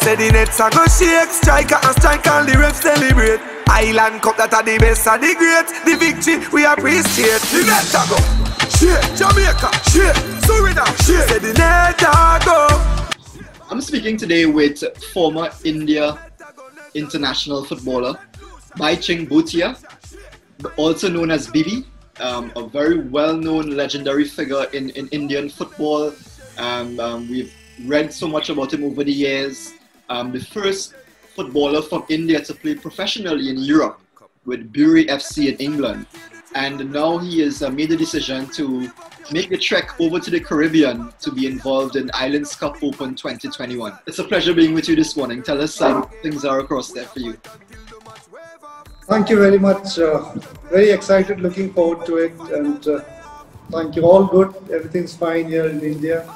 Say the nets a go shake, striker and strike and the refs celebrate. Island Cup that are the best and the great. The victory we appreciate. The net a go shake, Jamaica shake, Suriname shake. Say the net a go. I'm speaking today with former India international footballer Bhaichung Bhutia, also known as Bibi, a very well-known legendary figure in Indian football. We've read so much about him over the years. The first footballer from India to play professionally in Europe with Bury FC in England. And now he has made the decision to make the trek over to the Caribbean to be involved in Islands Cup Open 2021. It's a pleasure being with you this morning. Tell us how things are across there for you. Thank you very much. Very excited, looking forward to it. And thank you. All good. Everything's fine here in India.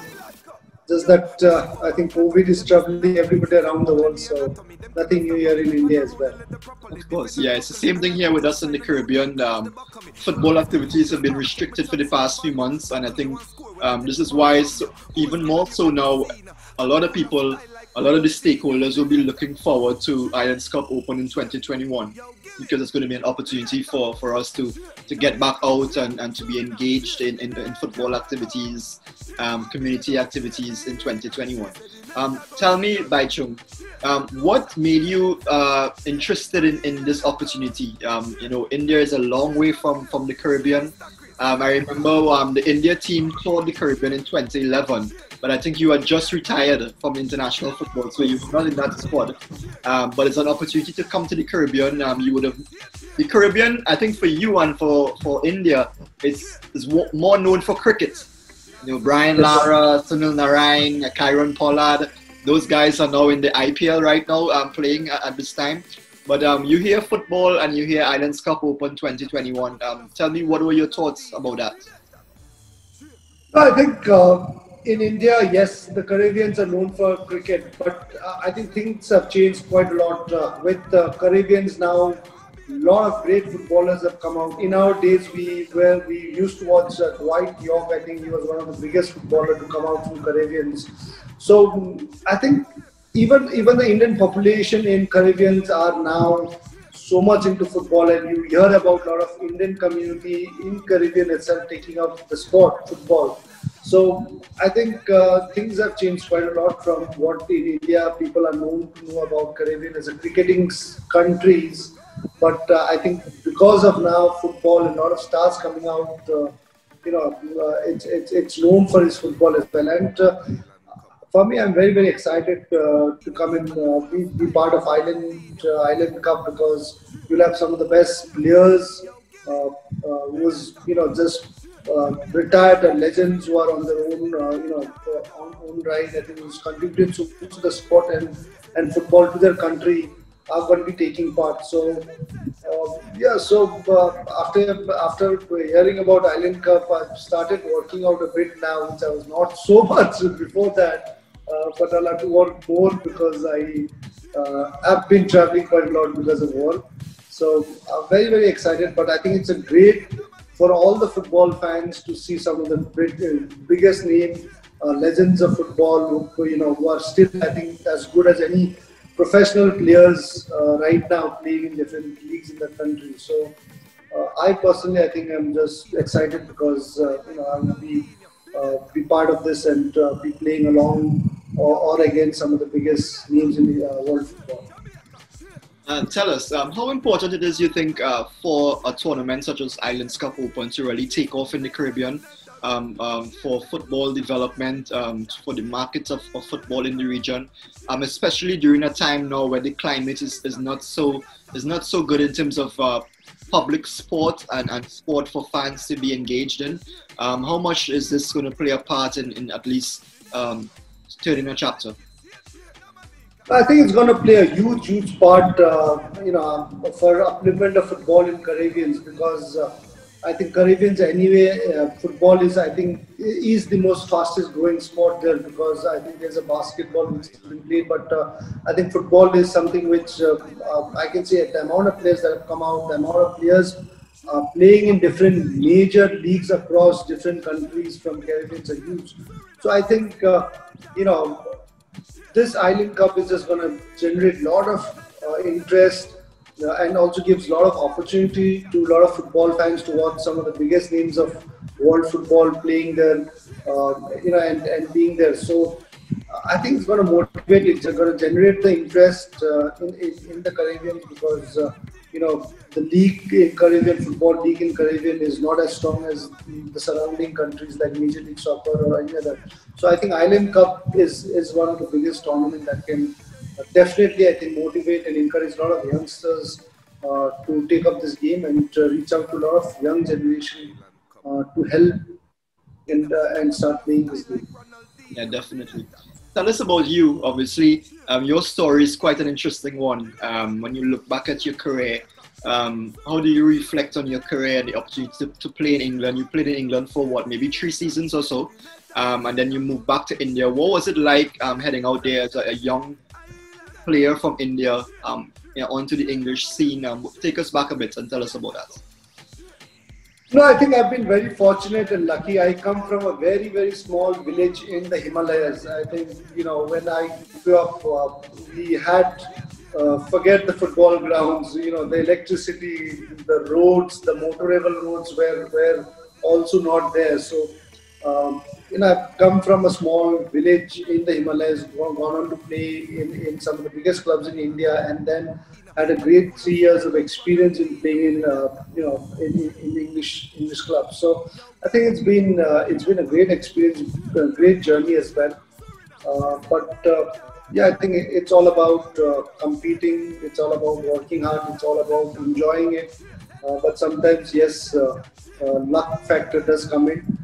Just that I think COVID is troubling everybody around the world, so nothing new here in India as well. Of course, yeah, it's the same thing here with us in the Caribbean. Football activities have been restricted for the past few months, and I think this is why, even more so now, a lot of people, a lot of the stakeholders will be looking forward to Islands Cup Open in 2021, because it's going to be an opportunity for us to get back out and to be engaged in football activities, community activities in 2021. Tell me, Bhaichung, what made you interested in this opportunity? You know, India is a long way from the Caribbean. I remember the India team toured the Caribbean in 2011, but I think you had just retired from international football, so you were not in that squad. But it's an opportunity to come to the Caribbean. You would have the Caribbean. I think for you and for India, is more known for cricket. You know, Brian Lara, Sunil Narayan, Kyron Pollard. Those guys are now in the IPL right now, playing at this time. But you hear football and you hear Islands Cup Open 2021. Tell me, what were your thoughts about that? I think in India, yes, the Caribbeans are known for cricket, but I think things have changed quite a lot with the Caribbeans now. A lot of great footballers have come out. In our days, we used to watch Dwight York. I think he was one of the biggest footballers to come out from Caribbeans. So I think even the Indian population in Caribbeans are now so much into football, and you hear about a lot of Indian community in Caribbean itself taking up the sport, football. So I think things have changed quite a lot from what in India people are known to know about Caribbean as a cricketing countries. But I think because of now football and a lot of stars coming out, it's known for its football as well. And for me, I'm very, very excited to come and be part of Island Cup, because you'll have some of the best players who's just retired and legends who are on their own own right. I think who's contributed to the sport and football to their country are going to be taking part. So after hearing about Island Cup, I've started working out a bit now, which I was not so much before that. But I'll have to work more because I have been traveling quite a lot because of work. So I'm very, very excited. But I think it's a great for all the football fans to see some of the biggest name legends of football who are still, I think, as good as any professional players right now playing in different leagues in the country. So I personally, I think I'm just excited because I'm going to be part of this and be playing along or against some of the biggest names in the world football. Tell us, how important it is, you think, for a tournament such as Islands Cup Open to really take off in the Caribbean for football development, for the markets of football in the region, especially during a time now where the climate is not so good in terms of public sport and sport for fans to be engaged in. How much is this going to play a part in at least turning a chapter? I think it's going to play a huge part, for upliftment of football in Caribbeans, because I think Caribbeans anyway, football is the most fastest growing sport there, because I think there's a basketball which is being played, but I think football is something which I can say the amount of players that have come out, the amount of players playing in different major leagues across different countries from Caribbean are huge. So I think, this Island Cup is just going to generate a lot of interest and also gives a lot of opportunity to a lot of football fans to watch some of the biggest names of world football playing there, and being there. So I think it's going to motivate, it's going to generate the interest in the Caribbean because, the league in Caribbean, football league in Caribbean is not as strong as the surrounding countries like Major League Soccer or any other. So I think Island Cup is one of the biggest tournaments that can definitely, I think, motivate and encourage a lot of youngsters to take up this game and reach out to a lot of young generation to help and start playing this game. Yeah, definitely. Tell us about you. Obviously, your story is quite an interesting one. When you look back at your career, how do you reflect on your career and the opportunity to play in England? You played in England for what, maybe 3 seasons or so, and then you moved back to India. What was it like heading out there as a young player from India onto the English scene? Take us back a bit and tell us about that. No, I think I've been very fortunate and lucky. I come from a very, very small village in the Himalayas. I think, when I grew up, we had, forget the football grounds, the electricity, the roads, the motorable roads were also not there. So, I've come from a small village in the Himalayas, gone on to play in some of the biggest clubs in India, and then had a great 3 years of experience in playing in English clubs. So I think it's been a great experience, a great journey as well. Yeah, I think it's all about competing. It's all about working hard. It's all about enjoying it. But sometimes, yes, luck factor does come in.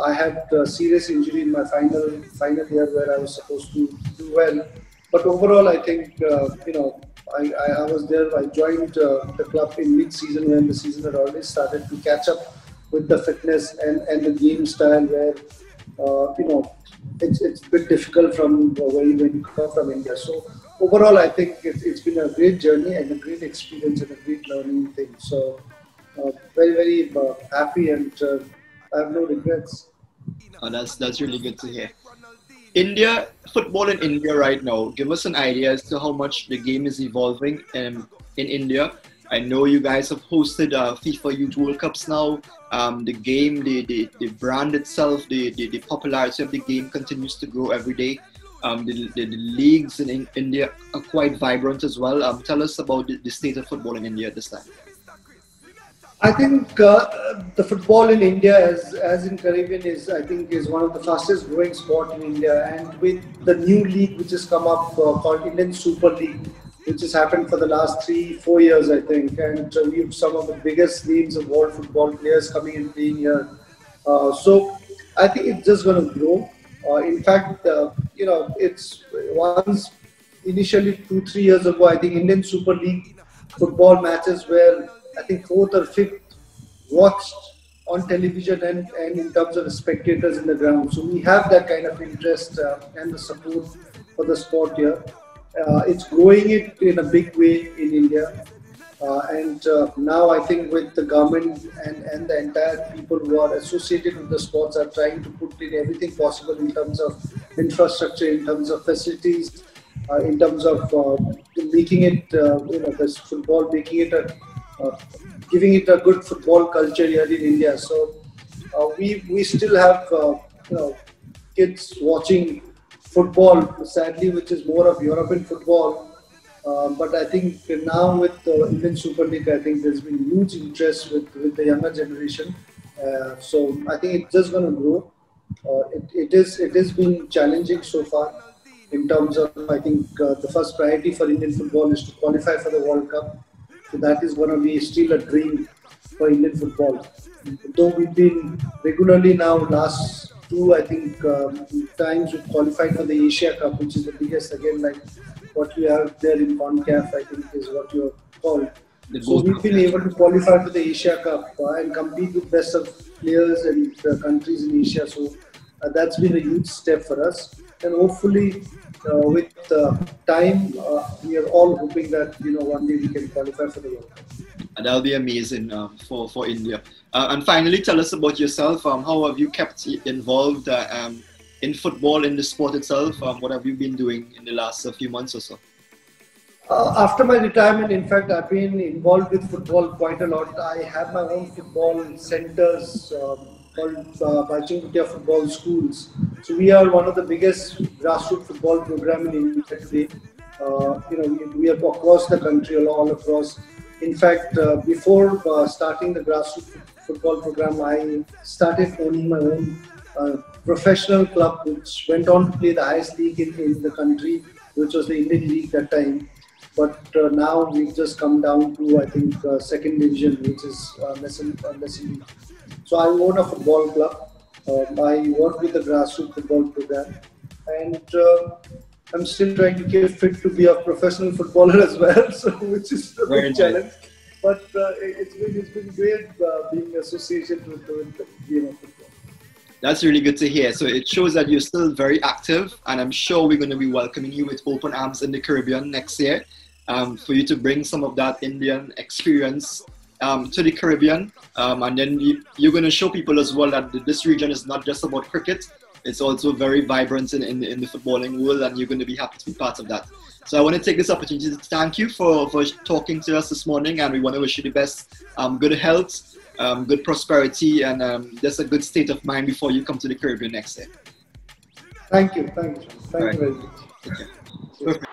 I had a serious injury in my final year where I was supposed to do well. But overall, I think I was there. I joined the club in mid-season when the season had already started to catch up with the fitness and the game style where it's a bit difficult from when you come from India. So overall, I think it's been a great journey and a great experience and a great learning thing. So very, very happy and I have no regrets. Oh, that's really good to hear. India, football in India right now, give us an idea as to how much the game is evolving in India. I know you guys have hosted FIFA Youth World Cups now. The game, the brand itself, the popularity of the game continues to grow every day. The leagues in India are quite vibrant as well. Tell us about the state of football in India at this time. I think the football in India, as in Caribbean, is one of the fastest growing sport in India. And with the new league which has come up called Indian Super League, which has happened for the last 3-4 years, I think, and we have some of the biggest names of world football players coming and playing here. So I think it's just going to grow. In fact, it's once initially 2-3 years ago, I think Indian Super League football matches were, I think, 4th or 5th watched on television and in terms of the spectators in the ground. So we have that kind of interest and the support for the sport here. It's growing it in a big way in India. And now I think with the government and the entire people who are associated with the sports are trying to put in everything possible in terms of infrastructure, in terms of facilities, in terms of making it, this football, making it giving it a good football culture here in India. So we still have kids watching football, sadly, which is more of European football. But I think now with the Indian Super League, I think there's been huge interest with the younger generation. So I think it's just going to grow. It has been challenging so far in terms of, I think the first priority for Indian football is to qualify for the World Cup. So that is going to be still a dream for Indian football. Though we've been regularly now last 2, I think, times we've qualified for the Asia Cup, which is the biggest, again, like what you have there in CONCACAF, I think is what you're called. So we've been able to qualify for the Asia Cup and compete with best of players and countries in Asia. So that's been a huge step for us. And hopefully, with time, we are all hoping that one day we can qualify for the World Cup. And that'll be amazing for India. And finally, tell us about yourself. How have you kept involved in football, in the sport itself? What have you been doing in the last few months or so? After my retirement, in fact, I've been involved with football quite a lot. I have my own football centers called Bhaichung Bhutia football schools. So we are one of the biggest grassroots football program in India today. We are across the country, all across. In fact, before starting the grassroots football program, I started owning my own professional club, which went on to play the highest league in the country, which was the Indian League at that time. But now we've just come down to, I think, second division, which is lesser league. So I own a football club. I work with the grassroots football program, and I'm still trying to get fit to be a professional footballer as well, so which is a big challenge. But it's been great being associated with the game of football. That's really good to hear. So it shows that you're still very active, and I'm sure we're going to be welcoming you with open arms in the Caribbean next year. For you to bring some of that Indian experience to the Caribbean, and then you're going to show people as well that this region is not just about cricket, it's also very vibrant in the footballing world, and you're going to be happy to be part of that. So I want to take this opportunity to thank you for talking to us this morning, and we want to wish you the best, good health, good prosperity, and just a good state of mind before you come to the Caribbean next year. Thank you. Thank you very much. Okay. Perfect.